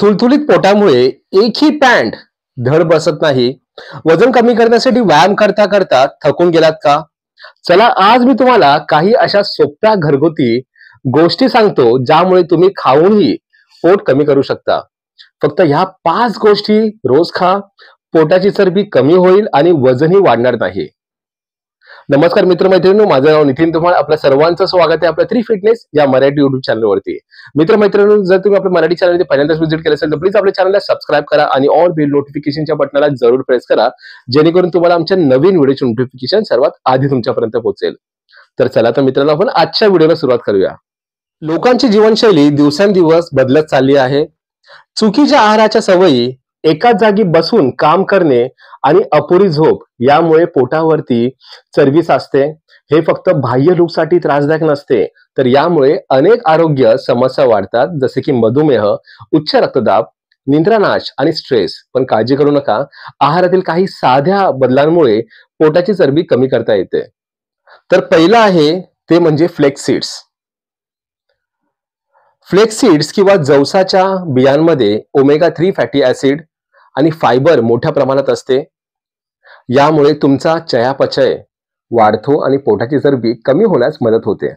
थुलथुलीत पोटामुळे एकही पॅन्ट धड बसत नाही. वजन कमी करण्यासाठी व्यायाम करता करता थकून गेलात का? चला आज मी तुम्हाला काही अशा सोप्या घरगुती गोष्टी सांगतो ज्यामुळे तुम्ही खाऊनही पोट कमी करू शकता. फक्त ह्या 5 गोष्टी रोज खा. पोटाची चरबी कमी होईल आणि वजनही वाढणार नाही. नमस्कार मित्रमैत्रिणींनो, माझं नाव नितीन धुमाळ. आपल्या सर्वांचं स्वागत आहे आपल्या 3 फिटनेस या मराठी युट्यूब चॅनलवरती. मित्रमैत्रिणींनो, जर तुम्ही आपल्या मराठी चॅनल पहिल्यांदाच व्हिजिट केलं असेल तर प्लीज आपल्या चॅनलला सबस्क्राईब करा आणि ऑल बेल नोटिफिकेशनच्या बटनाला जरूर प्रेस करा, जेणेकरून तुम्हाला आमच्या नवीन व्हिडिओची नोटिफिकेशन सर्वात आधी तुमच्यापर्यंत पोहोचेल. तर चला तर मित्रांनो, आपण आजच्या व्हिडिओला सुरुवात करूया. लोकांची जीवनशैली दिवसेंदिवस बदलत चालली आहे. चुकीच्या आहाराच्या सवयी, एकाच जागी बसून काम करणे आणि अपुरी झोप यामुळे पोटावरती चरबी साचते. हे फक्त बाह्य लूकसाठी त्रासदायक नसते, तर यामुळे अनेक आरोग्य समस्या वाढतात, जसे की मधुमेह, उच्च रक्तदाब, निद्रानाश आणि स्ट्रेस. पण काळजी करू नका, आहारातील काही साध्या बदलांमुळे पोटाची चरबी कमी करता येते. तर पहिलं आहे ते म्हणजे फ्लेक्स सीड्स. फ्लेक्स सीड्स किंवा जवसाच्या बियांमध्ये ओमेगा 3 फॅटी ऍसिड आणि फायबर मोठ्या प्रमाणात असते. यामुळे तुमचा चयापचय वाढतो आणि पोटाची चरबी कमी होण्यास मदत होते.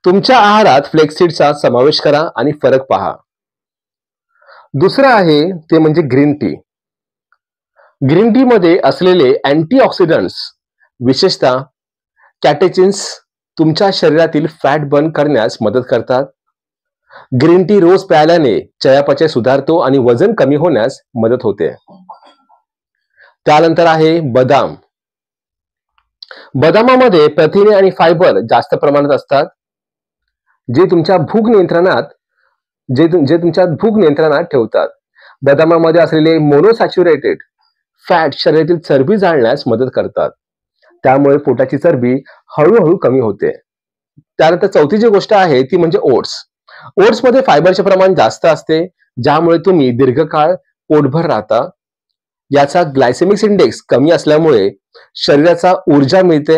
तुमच्या आहारात फ्लेक्स सीडचा समावेश करा आणि फरक पहा. दुसरं आहे ते म्हणजे ग्रीन टी. ग्रीन टी मध्ये असलेले अँटीऑक्सिडंट्स, विशेषतः कॅटेचिन्स, तुमच्या शरीरातील फॅट बर्न करण्यास मदत करतात. ग्रीन टी रोज प्यायल्याने चयापचय सुधारतो आणि वजन कमी होण्यास मदत होते. त्यानंतर आहे बदाम. बदामामध्ये प्रथिने आणि फायबर जास्त प्रमाणात असतात, जे तुमच्या भूक नियंत्रणात ठेवतात. बदामामध्ये असलेले मोनोसॅच्युरेटेड फॅट शरीरातील चरबी जाळण्यास मदत करतात. त्यामुळे पोटाची चरबी हळूहळू कमी होते. त्यानंतर चौथी जी गोष्ट आहे ती म्हणजे ओट्स. ओट्समध्ये फायबरचे प्रमाण जास्त असते, ज्यामुळे तुम्ही दीर्घकाळ पोटभर राहता. याचा ग्लायसेमिक इंडेक्स कमी असल्यामुळे शरीराचा ऊर्जा मिळते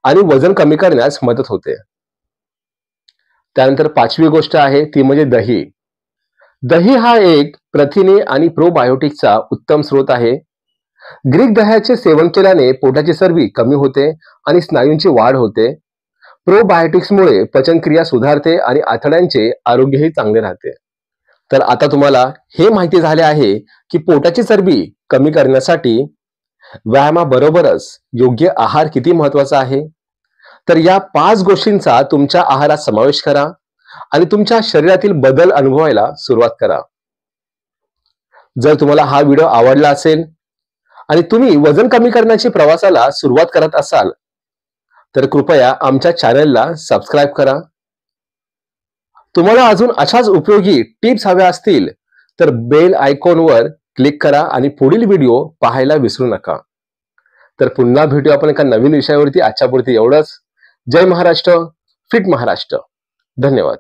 आणि वजन कमी करण्यास मदत होते. त्यानंतर 5वी गोष्ट आहे ती म्हणजे दही. दही हा एक प्रथिने आणि प्रोबायोटिकचा उत्तम स्रोत आहे. ग्रीक दह्याचे सेवन केल्याने पोटाची चरबी कमी होते आणि स्नायूंची वाढ होते. प्रोबायोटिक्समुळे पचनक्रिया सुधारते आणि आतड्यांचे आरोग्यही चांगले राहते. तर आता तुम्हाला हे माहिती झाले आहे की पोटाची चरबी कमी करण्यासाठी व्यायामाबरोबरच योग्य आहार किती महत्वाचा आहे. तर या 5 गोष्टींचा तुमच्या आहारात समावेश करा आणि तुमच्या शरीरातील बदल अनुभवायला सुरुवात करा. जर तुम्हाला हा व्हिडिओ आवडला असेल आणि तुम्ही वजन कमी करण्याच्या प्रवासाला सुरुवात करत असाल तर कृपया आमच्या चॅनलला सबस्क्राईब करा. तुम्हाला अजून अशाच उपयोगी टिप्स हव्या असतील तर बेल आयकॉनवर क्लिक करा आणि पुढील व्हिडिओ पाहायला विसरू नका. तर पुन्हा भेटूया आपण एका नवीन विषयावरती. आजच्यापुरती एवढंच. जय महाराष्ट्र, फिट महाराष्ट्र. धन्यवाद.